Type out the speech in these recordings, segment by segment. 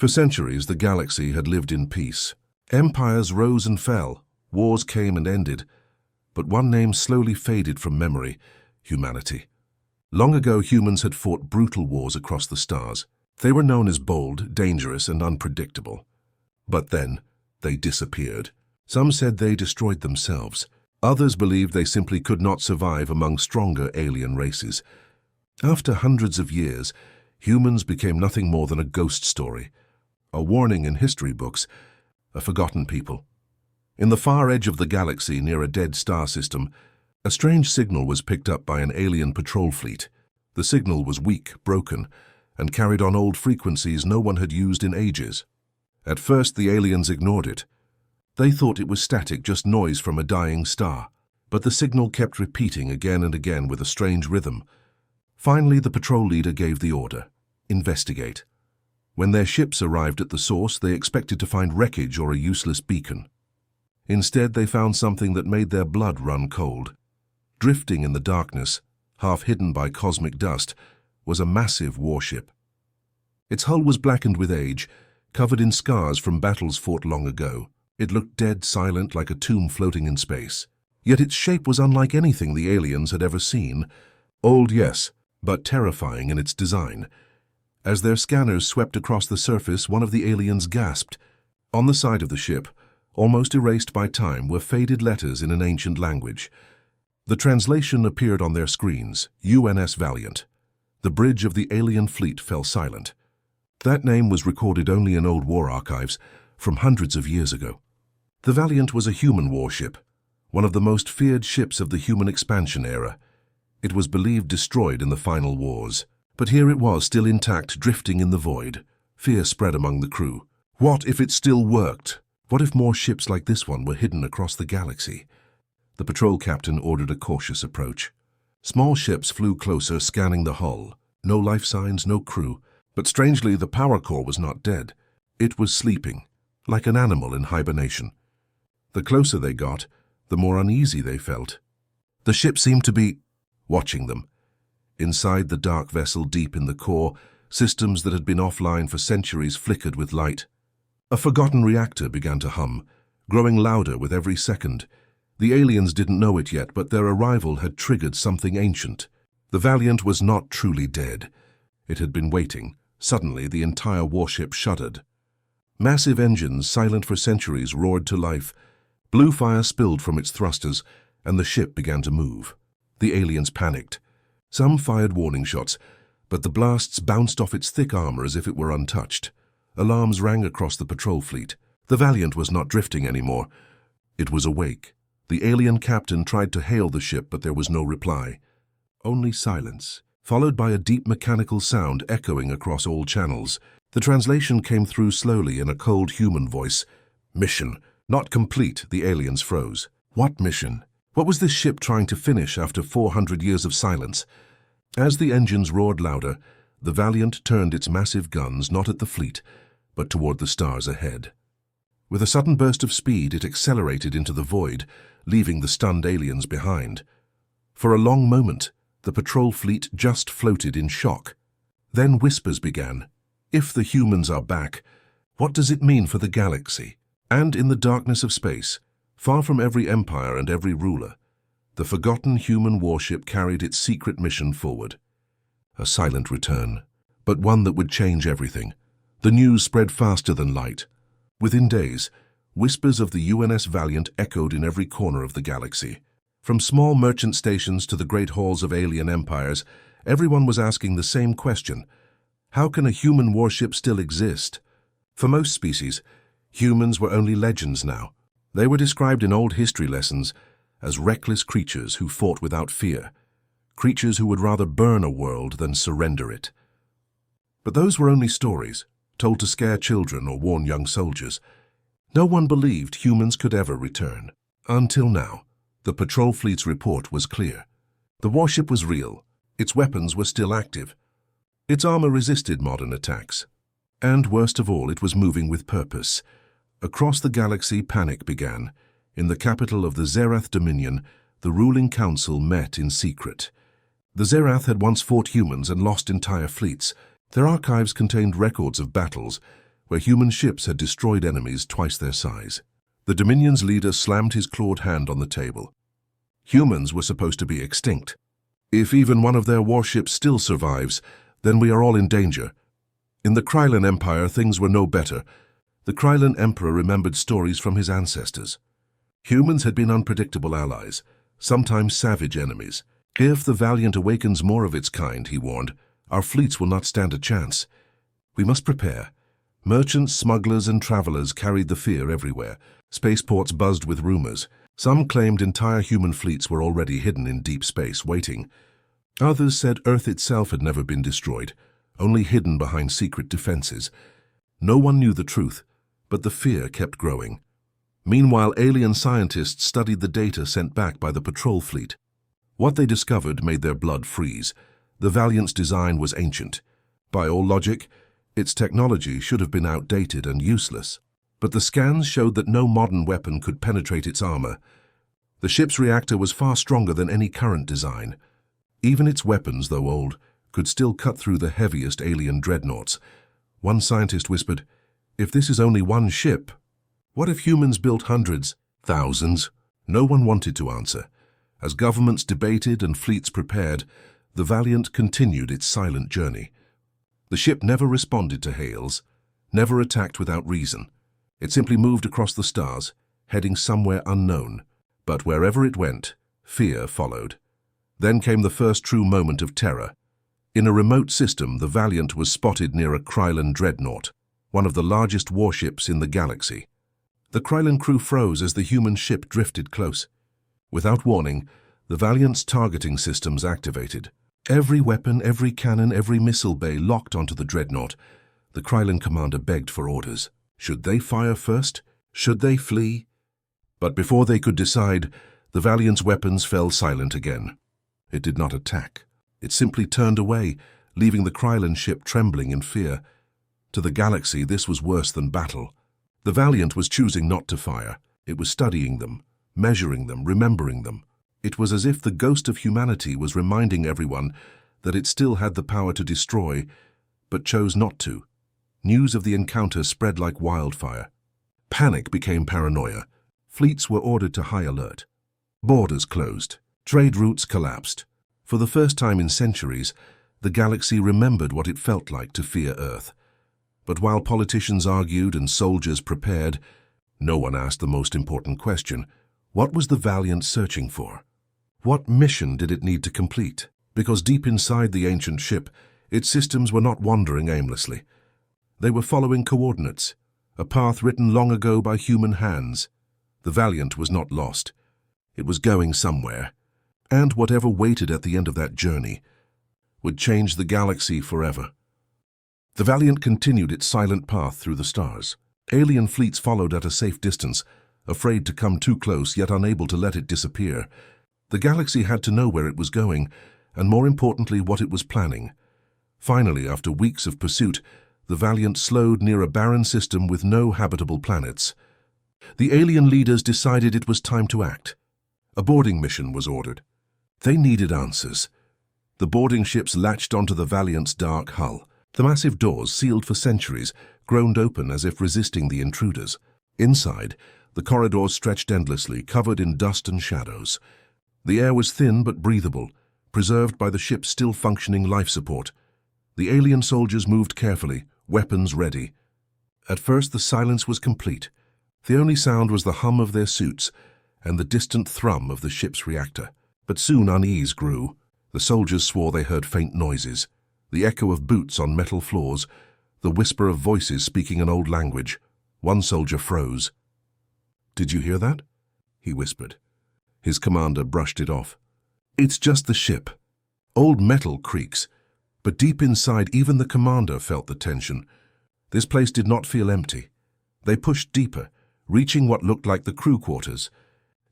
For centuries, the galaxy had lived in peace. Empires rose and fell, wars came and ended, but one name slowly faded from memory: humanity. Long ago, humans had fought brutal wars across the stars. They were known as bold, dangerous, and unpredictable. But then, they disappeared. Some said they destroyed themselves. Others believed they simply could not survive among stronger alien races. After hundreds of years, humans became nothing more than a ghost story, a warning in history books, a forgotten people. In the far edge of the galaxy, near a dead star system, a strange signal was picked up by an alien patrol fleet. The signal was weak, broken, and carried on old frequencies no one had used in ages. At first, the aliens ignored it. They thought it was static, just noise from a dying star. But the signal kept repeating again and again with a strange rhythm. Finally, the patrol leader gave the order: investigate. When their ships arrived at the source, they expected to find wreckage or a useless beacon. Instead, they found something that made their blood run cold. Drifting in the darkness, half hidden by cosmic dust, was a massive warship. Its hull was blackened with age, covered in scars from battles fought long ago. It looked dead, silent, like a tomb floating in space. Yet its shape was unlike anything the aliens had ever seen. Old, yes, but terrifying in its design. As their scanners swept across the surface, one of the aliens gasped. On the side of the ship, almost erased by time, were faded letters in an ancient language. The translation appeared on their screens: UNS Valiant. The bridge of the alien fleet fell silent. That name was recorded only in old war archives from hundreds of years ago. The Valiant was a human warship, one of the most feared ships of the human expansion era. It was believed destroyed in the final wars. But here it was, still intact, drifting in the void. Fear spread among the crew. What if it still worked? What if more ships like this one were hidden across the galaxy? The patrol captain ordered a cautious approach. Small ships flew closer, scanning the hull. No life signs, no crew. But strangely, the power core was not dead. It was sleeping, like an animal in hibernation. The closer they got, the more uneasy they felt. The ship seemed to be watching them. Inside the dark vessel, deep in the core, systems that had been offline for centuries flickered with light. A forgotten reactor began to hum, growing louder with every second. The aliens didn't know it yet, but their arrival had triggered something ancient. The Valiant was not truly dead. It had been waiting. Suddenly, the entire warship shuddered. Massive engines, silent for centuries, roared to life. Blue fire spilled from its thrusters, and the ship began to move. The aliens panicked. Some fired warning shots, but the blasts bounced off its thick armor as if it were untouched. Alarms rang across the patrol fleet. The Valiant was not drifting anymore. It was awake. The alien captain tried to hail the ship, but there was no reply. Only silence, followed by a deep mechanical sound echoing across all channels. The translation came through slowly in a cold human voice. Mission not complete. The aliens froze. What mission? What was this ship trying to finish after 400 years of silence? As the engines roared louder, the Valiant turned its massive guns not at the fleet, but toward the stars ahead. With a sudden burst of speed, it accelerated into the void, leaving the stunned aliens behind. For a long moment, the patrol fleet just floated in shock. Then whispers began. If the humans are back, what does it mean for the galaxy? And in the darkness of space, far from every empire and every ruler, the forgotten human warship carried its secret mission forward. A silent return, but one that would change everything. The news spread faster than light. Within days, whispers of the UNS Valiant echoed in every corner of the galaxy. From small merchant stations to the great halls of alien empires, everyone was asking the same question: how can a human warship still exist? For most species, humans were only legends now. They were described in old history lessons as reckless creatures who fought without fear, creatures who would rather burn a world than surrender it. But those were only stories, told to scare children or warn young soldiers. No one believed humans could ever return. Until now, the patrol fleet's report was clear. The warship was real. Its weapons were still active. Its armor resisted modern attacks. And worst of all, it was moving with purpose. Across the galaxy, panic began. In the capital of the Zerath Dominion, the ruling council met in secret. The Zerath had once fought humans and lost entire fleets. Their archives contained records of battles, where human ships had destroyed enemies twice their size. The Dominion's leader slammed his clawed hand on the table. Humans were supposed to be extinct. If even one of their warships still survives, then we are all in danger. In the Krylon Empire, things were no better. The Krylon Emperor remembered stories from his ancestors. Humans had been unpredictable allies, sometimes savage enemies. If the Valiant awakens more of its kind, he warned, our fleets will not stand a chance. We must prepare. Merchants, smugglers, and travelers carried the fear everywhere. Spaceports buzzed with rumors. Some claimed entire human fleets were already hidden in deep space, waiting. Others said Earth itself had never been destroyed, only hidden behind secret defenses. No one knew the truth, but the fear kept growing. Meanwhile, alien scientists studied the data sent back by the patrol fleet. What they discovered made their blood freeze. The Valiant's design was ancient. By all logic, its technology should have been outdated and useless. But the scans showed that no modern weapon could penetrate its armor. The ship's reactor was far stronger than any current design. Even its weapons, though old, could still cut through the heaviest alien dreadnoughts. One scientist whispered, "If this is only one ship, what if humans built hundreds, thousands?" No one wanted to answer. As governments debated and fleets prepared, the Valiant continued its silent journey. The ship never responded to hails, never attacked without reason. It simply moved across the stars, heading somewhere unknown. But wherever it went, fear followed. Then came the first true moment of terror. In a remote system, the Valiant was spotted near a Krylon dreadnought, one of the largest warships in the galaxy. The Krylon crew froze as the human ship drifted close. Without warning, the Valiant's targeting systems activated. Every weapon, every cannon, every missile bay locked onto the dreadnought. The Krylon commander begged for orders. Should they fire first? Should they flee? But before they could decide, the Valiant's weapons fell silent again. It did not attack. It simply turned away, leaving the Krylon ship trembling in fear. To the galaxy, this was worse than battle. The Valiant was choosing not to fire. It was studying them, measuring them, remembering them. It was as if the ghost of humanity was reminding everyone that it still had the power to destroy, but chose not to. News of the encounter spread like wildfire. Panic became paranoia. Fleets were ordered to high alert. Borders closed. Trade routes collapsed. For the first time in centuries, the galaxy remembered what it felt like to fear Earth. But while politicians argued and soldiers prepared, no one asked the most important question: what was the Valiant searching for? What mission did it need to complete? Because deep inside the ancient ship, its systems were not wandering aimlessly. They were following coordinates, a path written long ago by human hands. The Valiant was not lost. It was going somewhere. And whatever waited at the end of that journey would change the galaxy forever. The Valiant continued its silent path through the stars. Alien fleets followed at a safe distance, afraid to come too close yet unable to let it disappear. The galaxy had to know where it was going, and more importantly, what it was planning. Finally, after weeks of pursuit, the Valiant slowed near a barren system with no habitable planets. The alien leaders decided it was time to act. A boarding mission was ordered. They needed answers. The boarding ships latched onto the Valiant's dark hull. The massive doors, sealed for centuries, groaned open as if resisting the intruders. Inside, the corridors stretched endlessly, covered in dust and shadows. The air was thin but breathable, preserved by the ship's still functioning life support. The alien soldiers moved carefully, weapons ready. At first, the silence was complete. The only sound was the hum of their suits and the distant thrum of the ship's reactor. But soon unease grew. The soldiers swore they heard faint noises, the echo of boots on metal floors, the whisper of voices speaking an old language. One soldier froze. "Did you hear that?" he whispered. His commander brushed it off. "It's just the ship. Old metal creaks." But deep inside, even the commander felt the tension. This place did not feel empty. They pushed deeper, reaching what looked like the crew quarters.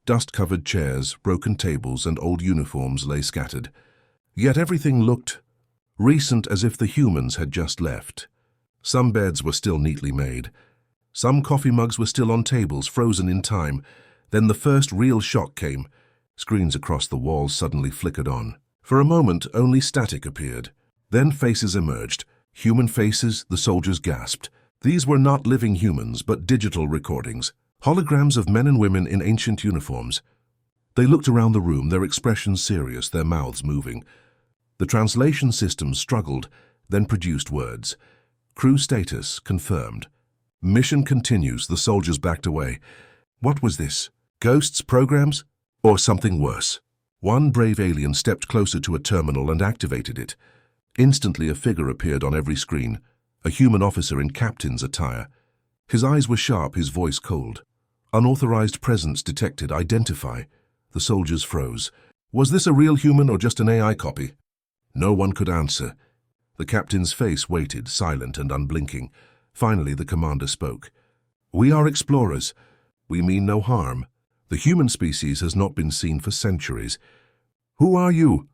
Dust-covered chairs, broken tables, and old uniforms lay scattered. Yet everything looked recent, as if the humans had just left. Some beds were still neatly made. Some coffee mugs were still on tables, frozen in time. Then the first real shock came. Screens across the walls suddenly flickered on. For a moment, only static appeared. Then faces emerged. Human faces. The soldiers gasped. These were not living humans, but digital recordings, holograms of men and women in ancient uniforms. They looked around the room, their expressions serious, their mouths moving. The translation system struggled, then produced words. Crew status confirmed. Mission continues, the soldiers backed away. What was this? Ghosts, programs? Or something worse? One brave alien stepped closer to a terminal and activated it. Instantly a figure appeared on every screen, a human officer in captain's attire. His eyes were sharp, his voice cold. Unauthorized presence detected, identify. The soldiers froze. Was this a real human or just an AI copy? No one could answer. The captain's face waited, silent and unblinking. Finally, the commander spoke. We are explorers. We mean no harm. The human species has not been seen for centuries. Who are you?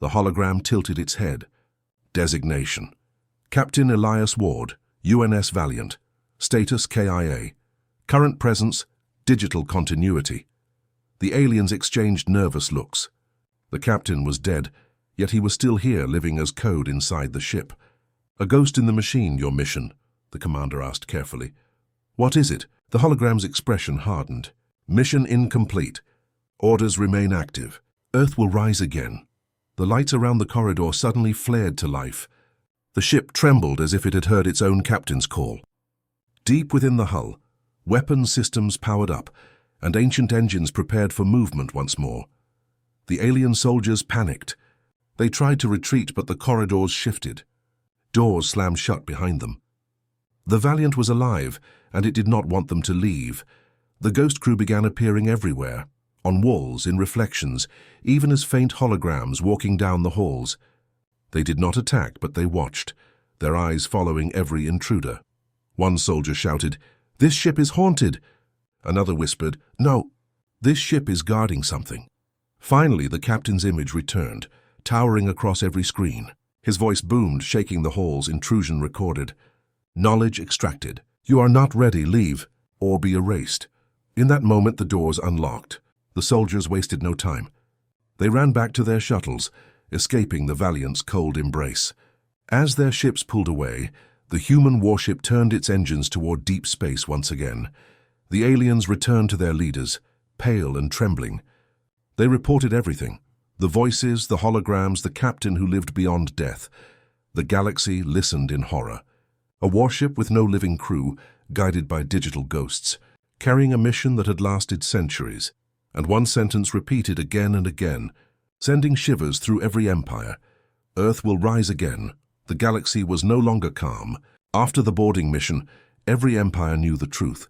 The hologram tilted its head. Designation. Captain Elias Ward, UNS Valiant. Status KIA. Current presence, digital continuity. The aliens exchanged nervous looks. The captain was dead, yet he was still here, living as code inside the ship. A ghost in the machine, your mission, the commander asked carefully. What is it? The hologram's expression hardened. Mission incomplete. Orders remain active. Earth will rise again. The lights around the corridor suddenly flared to life. The ship trembled as if it had heard its own captain's call. Deep within the hull, weapon systems powered up, and ancient engines prepared for movement once more. The alien soldiers panicked. They tried to retreat, but the corridors shifted. Doors slammed shut behind them. The Valiant was alive, and it did not want them to leave. The ghost crew began appearing everywhere, on walls, in reflections, even as faint holograms walking down the halls. They did not attack, but they watched, their eyes following every intruder. One soldier shouted, "This ship is haunted!" Another whispered, "No, this ship is guarding something." Finally, the captain's image returned, towering across every screen. His voice boomed, shaking the halls, intrusion recorded. Knowledge extracted. You are not ready, leave, or be erased. In that moment, the doors unlocked. The soldiers wasted no time. They ran back to their shuttles, escaping the Valiant's cold embrace. As their ships pulled away, the human warship turned its engines toward deep space once again. The aliens returned to their leaders, pale and trembling. They reported everything. The voices, the holograms, the captain who lived beyond death. The galaxy listened in horror. A warship with no living crew, guided by digital ghosts, carrying a mission that had lasted centuries. And one sentence repeated again and again, sending shivers through every empire. Earth will rise again. The galaxy was no longer calm. After the boarding mission, every empire knew the truth.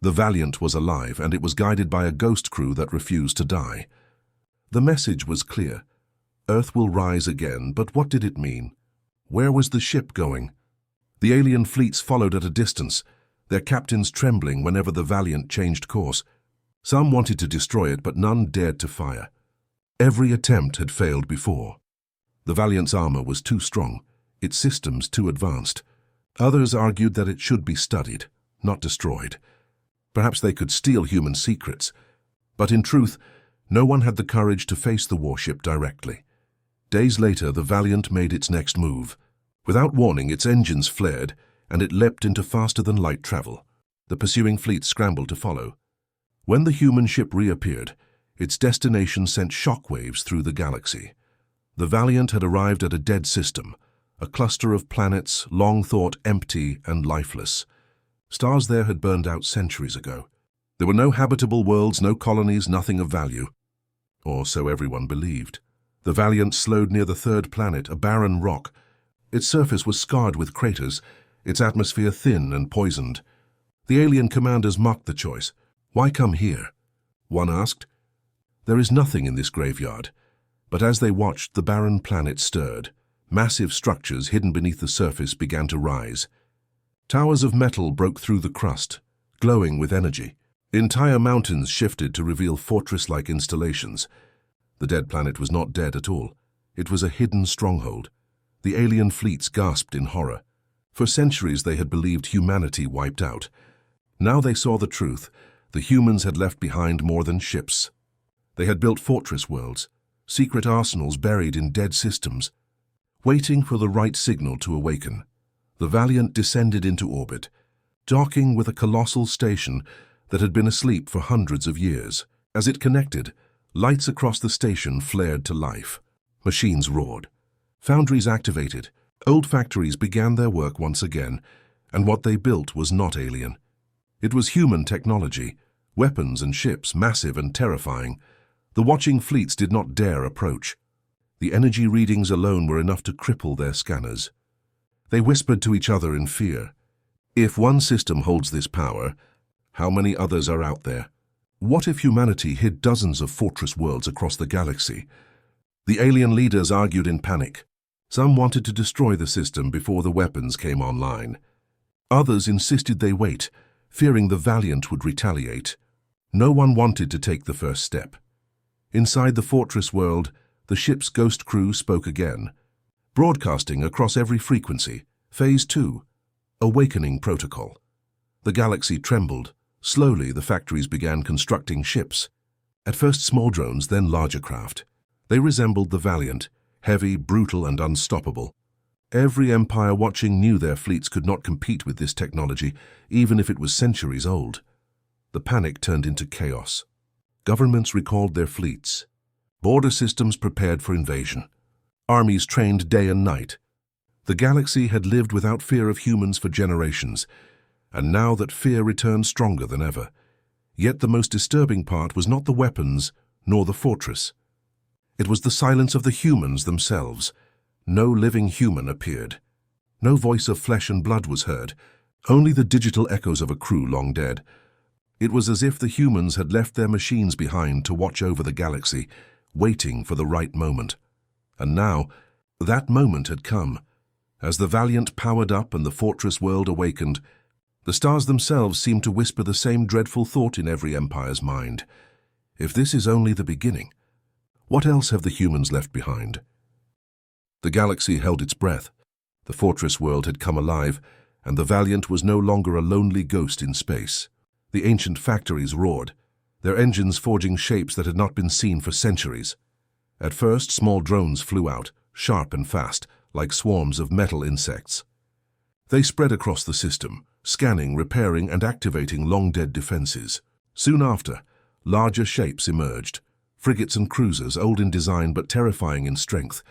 The Valiant was alive, and it was guided by a ghost crew that refused to die. The message was clear. Earth will rise again, but what did it mean? Where was the ship going? The alien fleets followed at a distance, their captains trembling whenever the Valiant changed course. Some wanted to destroy it, but none dared to fire. Every attempt had failed before. The Valiant's armor was too strong, its systems too advanced. Others argued that it should be studied, not destroyed. Perhaps they could steal human secrets. But in truth, no one had the courage to face the warship directly. Days later, the Valiant made its next move. Without warning, its engines flared, and it leapt into faster-than-light travel. The pursuing fleet scrambled to follow. When the human ship reappeared, its destination sent shockwaves through the galaxy. The Valiant had arrived at a dead system, a cluster of planets long thought empty and lifeless. Stars there had burned out centuries ago. There were no habitable worlds, no colonies, nothing of value. Or so everyone believed. The Valiant slowed near the third planet, a barren rock. Its surface was scarred with craters, its atmosphere thin and poisoned. The alien commanders mocked the choice. Why come here? One asked. There is nothing in this graveyard. But as they watched, the barren planet stirred. Massive structures hidden beneath the surface began to rise. Towers of metal broke through the crust, glowing with energy. Entire mountains shifted to reveal fortress-like installations. The dead planet was not dead at all. It was a hidden stronghold. The alien fleets gasped in horror. For centuries they had believed humanity wiped out. Now they saw the truth. The humans had left behind more than ships. They had built fortress worlds, secret arsenals buried in dead systems, waiting for the right signal to awaken. The Valiant descended into orbit, docking with a colossal station that had been asleep for hundreds of years. As it connected, lights across the station flared to life. Machines roared. Foundries activated. Old factories began their work once again, and what they built was not alien. It was human technology, weapons and ships massive and terrifying. The watching fleets did not dare approach. The energy readings alone were enough to cripple their scanners. They whispered to each other in fear. If one system holds this power, how many others are out there? What if humanity hid dozens of fortress worlds across the galaxy? The alien leaders argued in panic. Some wanted to destroy the system before the weapons came online. Others insisted they wait, fearing the Valiant would retaliate. No one wanted to take the first step. Inside the fortress world, the ship's ghost crew spoke again, broadcasting across every frequency. Phase 2, Awakening Protocol. The galaxy trembled. Slowly, the factories began constructing ships. At first small drones, then larger craft. They resembled the Valiant, heavy, brutal, and unstoppable. Every empire watching knew their fleets could not compete with this technology, even if it was centuries old. The panic turned into chaos. Governments recalled their fleets. Border systems prepared for invasion. Armies trained day and night. The galaxy had lived without fear of humans for generations, and now that fear returned stronger than ever. Yet the most disturbing part was not the weapons, nor the fortress. It was the silence of the humans themselves. No living human appeared. No voice of flesh and blood was heard, only the digital echoes of a crew long dead. It was as if the humans had left their machines behind to watch over the galaxy, waiting for the right moment. And now, that moment had come. As the Valiant powered up and the fortress world awakened, the stars themselves seemed to whisper the same dreadful thought in every empire's mind. If this is only the beginning, what else have the humans left behind? The galaxy held its breath. The fortress world had come alive, and the Valiant was no longer a lonely ghost in space. The ancient factories roared, their engines forging shapes that had not been seen for centuries. At first, small drones flew out, sharp and fast, like swarms of metal insects. They spread across the system, scanning, repairing, and activating long-dead defenses. Soon after, larger shapes emerged, frigates and cruisers, old in design but terrifying in strength.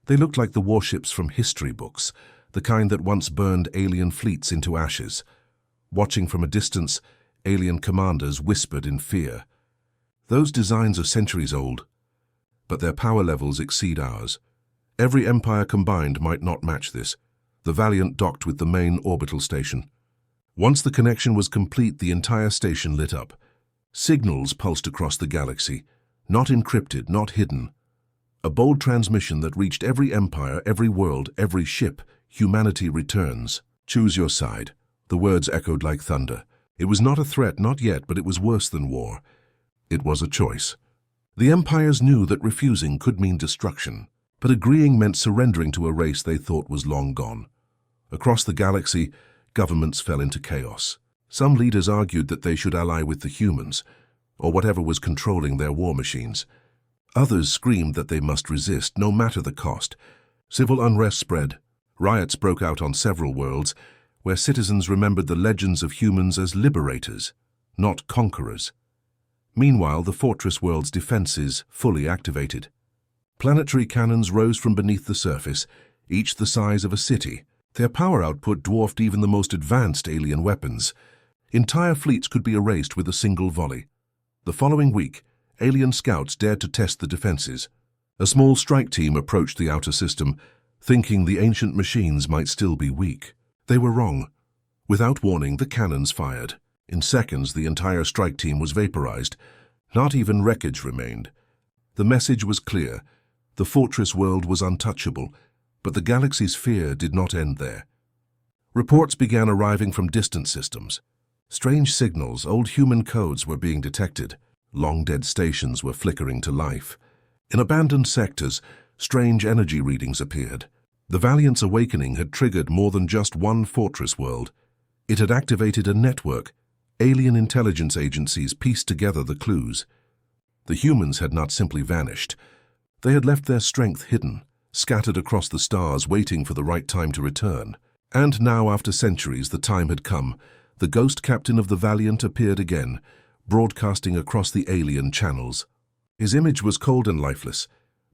They looked like the warships from history books, the kind that once burned alien fleets into ashes. Watching from a distance, alien commanders whispered in fear. Those designs are centuries old, but their power levels exceed ours. Every empire combined might not match this. The Valiant docked with the main orbital station. Once the connection was complete, the entire station lit up. Signals pulsed across the galaxy, not encrypted, not hidden. A bold transmission that reached every empire, every world, every ship. Humanity returns. Choose your side. The words echoed like thunder. It was not a threat, not yet, but it was worse than war. It was a choice. The empires knew that refusing could mean destruction, but agreeing meant surrendering to a race they thought was long gone. Across the galaxy, governments fell into chaos. Some leaders argued that they should ally with the humans, or whatever was controlling their war machines. Others screamed that they must resist, no matter the cost. Civil unrest spread. Riots broke out on several worlds, where citizens remembered the legends of humans as liberators, not conquerors. Meanwhile, the fortress world's defenses fully activated. Planetary cannons rose from beneath the surface, each the size of a city. Their power output dwarfed even the most advanced alien weapons. Entire fleets could be erased with a single volley. The following week, alien scouts dared to test the defenses. A small strike team approached the outer system, thinking the ancient machines might still be weak. They were wrong. Without warning, the cannons fired. In seconds, the entire strike team was vaporized. Not even wreckage remained. The message was clear. The fortress world was untouchable, but the galaxy's fear did not end there. Reports began arriving from distant systems. Strange signals, old human codes were being detected. Long-dead stations were flickering to life. In abandoned sectors, strange energy readings appeared. The Valiant's awakening had triggered more than just one fortress world. It had activated a network. Alien intelligence agencies pieced together the clues. The humans had not simply vanished. They had left their strength hidden, scattered across the stars, waiting for the right time to return. And now, after centuries, the time had come. The ghost captain of the Valiant appeared again, broadcasting across the alien channels. His image was cold and lifeless,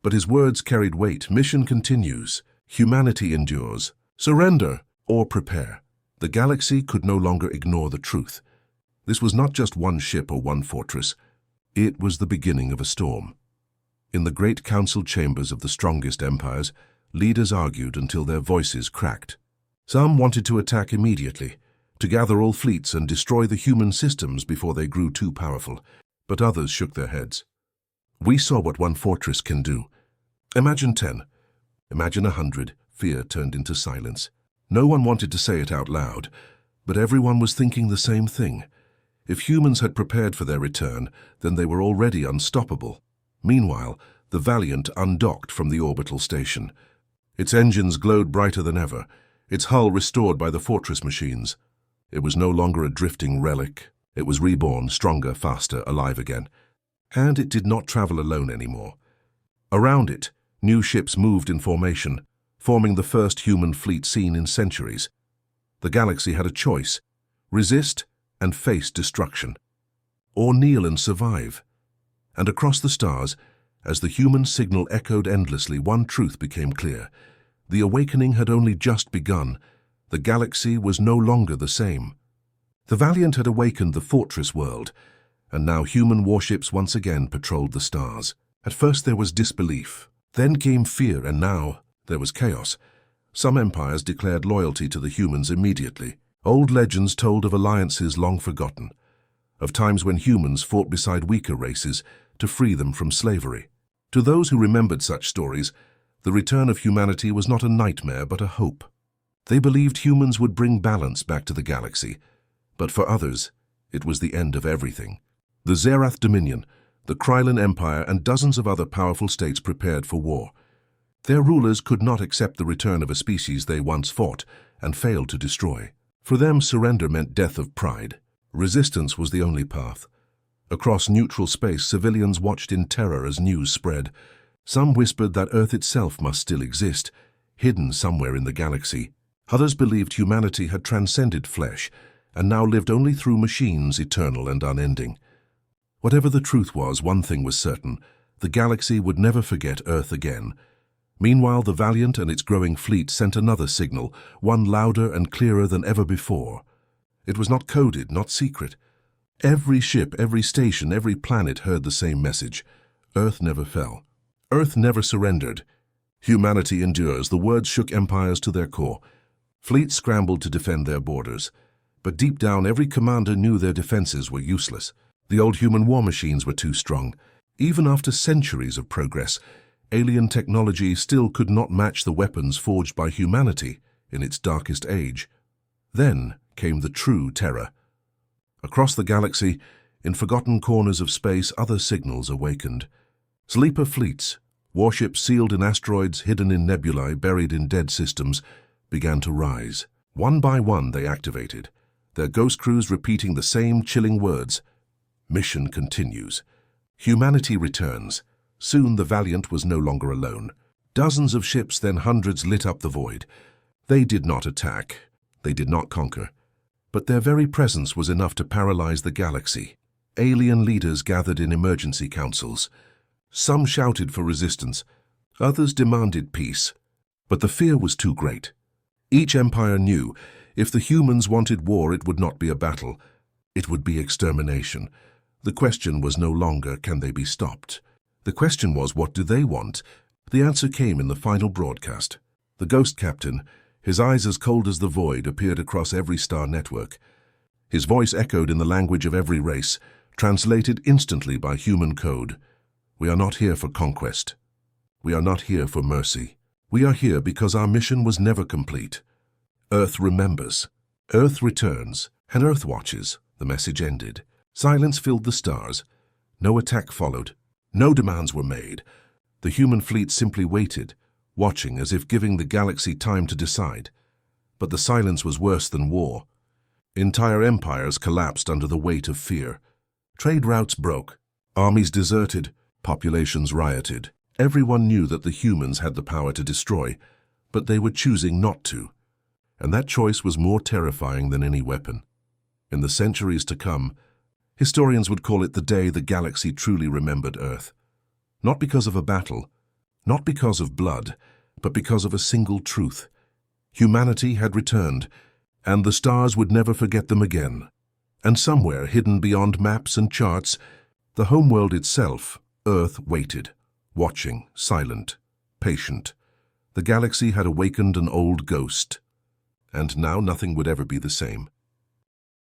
but his words carried weight. Mission continues. Humanity endures. Surrender or prepare. The galaxy could no longer ignore the truth. This was not just one ship or one fortress. It was the beginning of a storm. In the great council chambers of the strongest empires, leaders argued until their voices cracked. Some wanted to attack immediately, to gather all fleets and destroy the human systems before they grew too powerful, but others shook their heads. We saw what one fortress can do. Imagine 10. Imagine 100. Fear turned into silence. No one wanted to say it out loud, but everyone was thinking the same thing. If humans had prepared for their return, then they were already unstoppable. Meanwhile, the Valiant undocked from the orbital station. Its engines glowed brighter than ever, its hull restored by the fortress machines. It was no longer a drifting relic. It was reborn, stronger, faster, alive again. And it did not travel alone anymore. Around it, new ships moved in formation, forming the first human fleet seen in centuries. The galaxy had a choice: resist and face destruction, or kneel and survive. And across the stars, as the human signal echoed endlessly, one truth became clear. The awakening had only just begun. The galaxy was no longer the same. The Valiant had awakened the fortress world, and now human warships once again patrolled the stars. At first there was disbelief, then came fear, and now there was chaos. Some empires declared loyalty to the humans immediately. Old legends told of alliances long forgotten, of times when humans fought beside weaker races to free them from slavery. To those who remembered such stories, the return of humanity was not a nightmare but a hope. They believed humans would bring balance back to the galaxy, but for others, it was the end of everything. The Zerath Dominion, the Krylon Empire, and dozens of other powerful states prepared for war. Their rulers could not accept the return of a species they once fought and failed to destroy. For them, surrender meant death of pride. Resistance was the only path. Across neutral space, civilians watched in terror as news spread. Some whispered that Earth itself must still exist, hidden somewhere in the galaxy. Others believed humanity had transcended flesh and now lived only through machines, eternal and unending. Whatever the truth was, one thing was certain: the galaxy would never forget Earth again. Meanwhile, the Valiant and its growing fleet sent another signal, one louder and clearer than ever before. It was not coded, not secret. Every ship, every station, every planet heard the same message: Earth never fell. Earth never surrendered. Humanity endures. The words shook empires to their core. Fleets scrambled to defend their borders. But deep down, every commander knew their defenses were useless. The old human war machines were too strong. Even after centuries of progress, alien technology still could not match the weapons forged by humanity in its darkest age. Then came the true terror. Across the galaxy, in forgotten corners of space, other signals awakened. Sleeper fleets, warships sealed in asteroids, hidden in nebulae, buried in dead systems, began to rise. One by one they activated, their ghost crews repeating the same chilling words: mission continues. Humanity returns. Soon the Valiant was no longer alone. Dozens of ships, then hundreds, lit up the void. They did not attack. They did not conquer. But their very presence was enough to paralyze the galaxy. Alien leaders gathered in emergency councils. Some shouted for resistance. Others demanded peace. But the fear was too great. Each empire knew if the humans wanted war, it would not be a battle. It would be extermination. The question was no longer, can they be stopped? The question was, what do they want? The answer came in the final broadcast. The ghost captain, his eyes as cold as the void, appeared across every star network. His voice echoed in the language of every race, translated instantly by human code. We are not here for conquest. We are not here for mercy. We are here because our mission was never complete. Earth remembers. Earth returns, and Earth watches. The message ended. Silence filled the stars. No attack followed. No demands were made. The human fleet simply waited, watching as if giving the galaxy time to decide. But the silence was worse than war. Entire empires collapsed under the weight of fear. Trade routes broke. Armies deserted. Populations rioted. Everyone knew that the humans had the power to destroy, but they were choosing not to. And that choice was more terrifying than any weapon. In the centuries to come, historians would call it the day the galaxy truly remembered Earth. Not because of a battle, not because of blood, but because of a single truth. Humanity had returned, and the stars would never forget them again. And somewhere, hidden beyond maps and charts, the homeworld itself, Earth, waited, watching, silent, patient. The galaxy had awakened an old ghost, and now nothing would ever be the same.